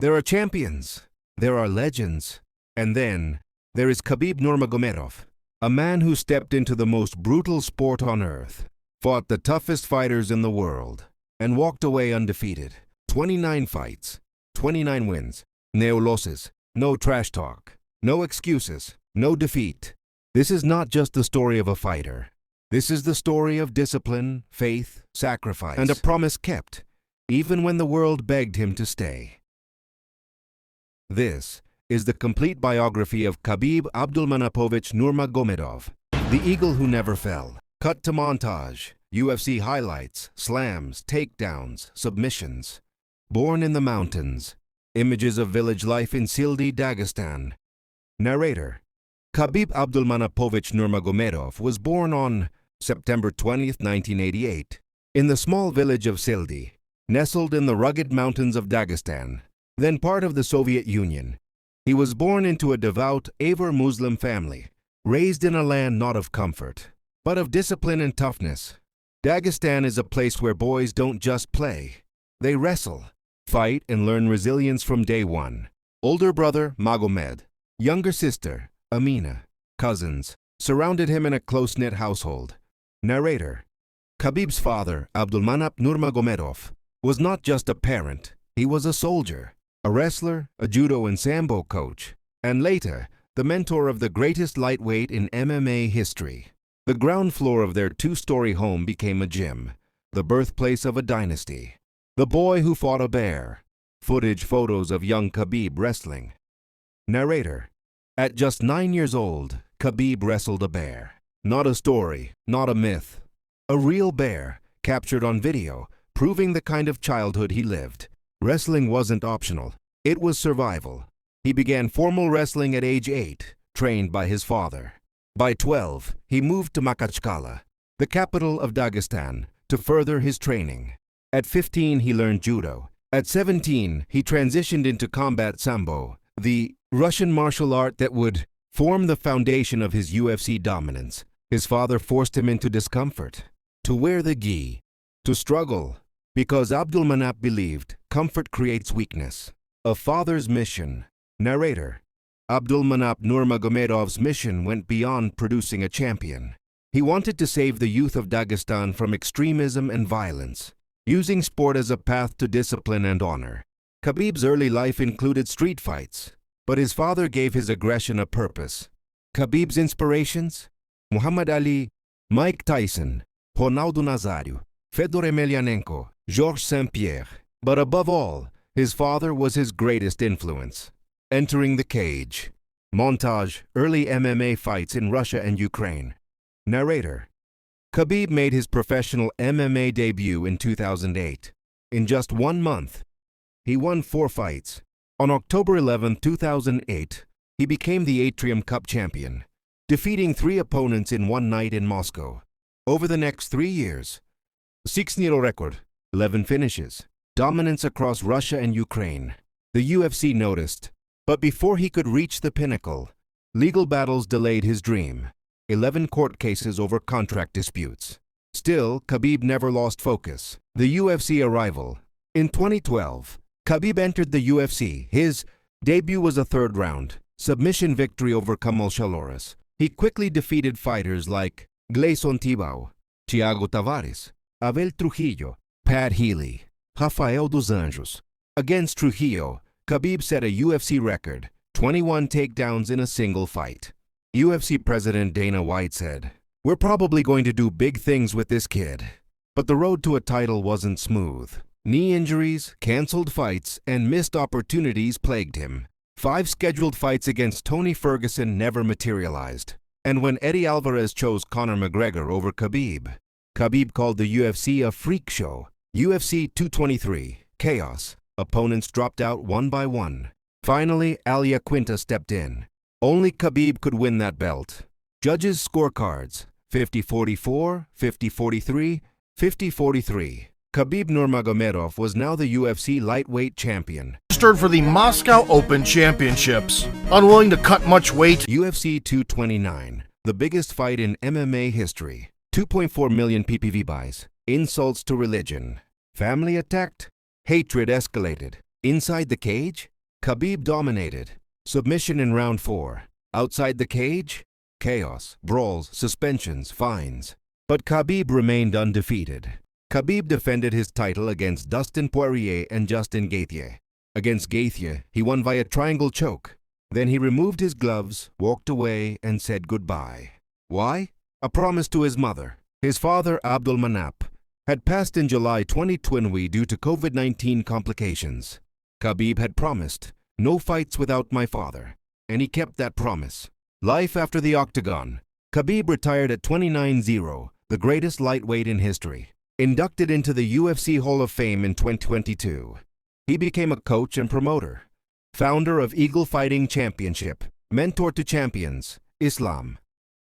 There are champions, there are legends, and then there is Khabib Nurmagomedov, a man who stepped into the most brutal sport on earth, fought the toughest fighters in the world, and walked away undefeated. 29 fights, 29 wins, no losses, no trash talk, no excuses, no defeat. This is not just the story of a fighter. This is the story of discipline, faith, sacrifice, and a promise kept, even when the world begged him to stay. This is the complete biography of Khabib Abdulmanapovich Nurmagomedov, the eagle who never fell. Cut to montage, UFC highlights, slams, takedowns, submissions. Born in the mountains, images of village life in Sildi, Dagestan. Narrator: Khabib Abdulmanapovich Nurmagomedov was born on September 20, 1988, in the small village of Sildi, nestled in the rugged mountains of Dagestan, then part of the Soviet Union. He was born into a devout Avar Muslim family, raised in a land not of comfort, but of discipline and toughness. Dagestan is a place where boys don't just play. They wrestle, fight, and learn resilience from day one. Older brother, Magomed, younger sister, Amina, cousins, surrounded him in a close-knit household. Narrator: Khabib's father, Abdulmanap Nurmagomedov, was not just a parent, he was a soldier, a wrestler, a judo and sambo coach, and later, the mentor of the greatest lightweight in MMA history. The ground floor of their two-story home became a gym, the birthplace of a dynasty. The boy who fought a bear. Footage photos of young Khabib wrestling. Narrator: At just 9 years old, Khabib wrestled a bear. Not a story, not a myth. A real bear, captured on video, proving the kind of childhood he lived. Wrestling wasn't optional, it was survival. He began formal wrestling at age 8, trained by his father. By 12, he moved to Makachkala, the capital of Dagestan, to further his training. At 15, he learned judo. At 17, he transitioned into combat sambo, the Russian martial art that would form the foundation of his UFC dominance. His father forced him into discomfort, to wear the gi, to struggle, because Abdulmanap believed comfort creates weakness. A father's mission. Narrator: Abdulmanap Nurmagomedov's mission went beyond producing a champion. He wanted to save the youth of Dagestan from extremism and violence, using sport as a path to discipline and honor. Khabib's early life included street fights, but his father gave his aggression a purpose. Khabib's inspirations? Muhammad Ali, Mike Tyson, Ronaldo Nazário, Fedor Emelianenko, Georges St-Pierre. But above all, his father was his greatest influence. Entering the cage. Montage: early MMA fights in Russia and Ukraine. Narrator: Khabib made his professional MMA debut in 2008. In just 1 month, he won 4 fights. On October 11, 2008, he became the Atrium Cup champion, defeating 3 opponents in one night in Moscow. Over the next 3 years, 6-0 record, 11 finishes, dominance across Russia and Ukraine. The UFC noticed, but before he could reach the pinnacle, legal battles delayed his dream. 11 court cases over contract disputes. Still, Khabib never lost focus. The UFC arrival. In 2012, Khabib entered the UFC. His debut was a 3rd round submission victory over Kamel Shalores. He quickly defeated fighters like Gleison Tibau, Thiago Tavares, Abel Trujillo, Pat Healy, Rafael dos Anjos. Against Trujillo, Khabib set a UFC record, 21 takedowns in a single fight. UFC President Dana White said, "We're probably going to do big things with this kid." But the road to a title wasn't smooth. Knee injuries, canceled fights, and missed opportunities plagued him. 5 scheduled fights against Tony Ferguson never materialized. And when Eddie Alvarez chose Conor McGregor over Khabib, Khabib called the UFC a freak show. UFC 223, chaos. Opponents dropped out one by one. Finally, Al Iaquinta stepped in. Only Khabib could win that belt. Judges' scorecards: 50-44, 50-43, 50-43. Khabib Nurmagomedov was now the UFC lightweight champion. Registered for the Moscow Open Championships. Unwilling to cut much weight. UFC 229, the biggest fight in MMA history. 2.4 million PPV buys. Insults to religion. Family attacked. Hatred escalated. Inside the cage, Khabib dominated. Submission in round 4. Outside the cage? Chaos, brawls, suspensions, fines. But Khabib remained undefeated. Khabib defended his title against Dustin Poirier and Justin Gaethje. Against Gaethje, he won via triangle choke. Then he removed his gloves, walked away, and said goodbye. Why? A promise to his mother. His father, Abdulmanap, had passed in July 2020 due to COVID-19 complications. Khabib had promised, "No fights without my father," and he kept that promise. Life after the octagon. Khabib retired at 29-0, the greatest lightweight in history. Inducted into the UFC Hall of Fame in 2022. He became a coach and promoter. Founder of Eagle Fighting Championship. Mentor to champions. Islam.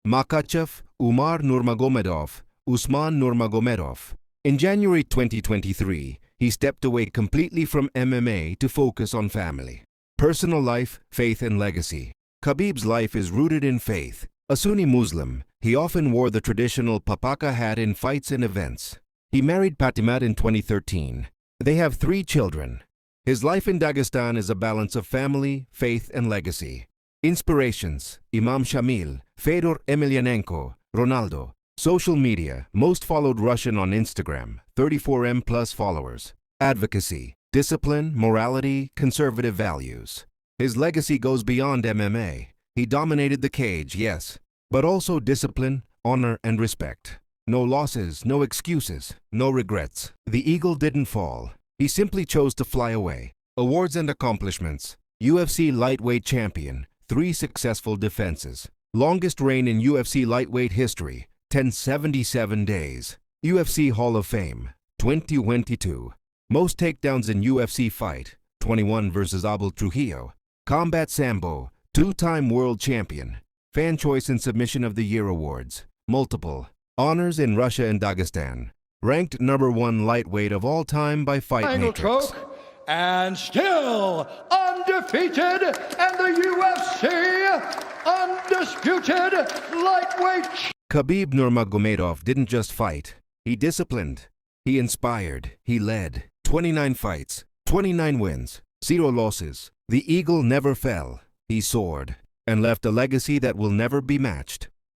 Makhachev, Umar Nurmagomedov, Usman Nurmagomedov. In January 2023, he stepped away completely from MMA to focus on family. Personal life, faith, and legacy. Khabib's life is rooted in faith. A Sunni Muslim, he often wore the traditional papaka hat in fights and events. He married Patimat in 2013. They have 3 children. His life in Dagestan is a balance of family, faith, and legacy. Inspirations: Imam Shamil, Fedor Emelianenko, Ronaldo. Social media: most followed Russian on Instagram, 34M plus followers. Advocacy: discipline, morality, conservative values. His legacy goes beyond MMA. He dominated the cage, yes, but also discipline, honor, and respect. No losses, no excuses, no regrets. The eagle didn't fall. He simply chose to fly away. Awards and accomplishments: UFC lightweight champion, 3 successful defenses. Longest reign in UFC lightweight history, 1077 days. UFC Hall of Fame, 2022. Most takedowns in UFC fight, 21 versus Abel Trujillo. Combat Sambo, 2-time world champion. Fan Choice and Submission of the Year awards, multiple. Honors in Russia and Dagestan. Ranked #1 lightweight of all time by Fight Triangle Matrix. choke, and still undefeated, and the UFC undisputed lightweight. Khabib Nurmagomedov didn't just fight. He disciplined. He inspired. He led. 29 fights, 29 wins, 0 losses. The eagle never fell. He soared and left a legacy that will never be matched.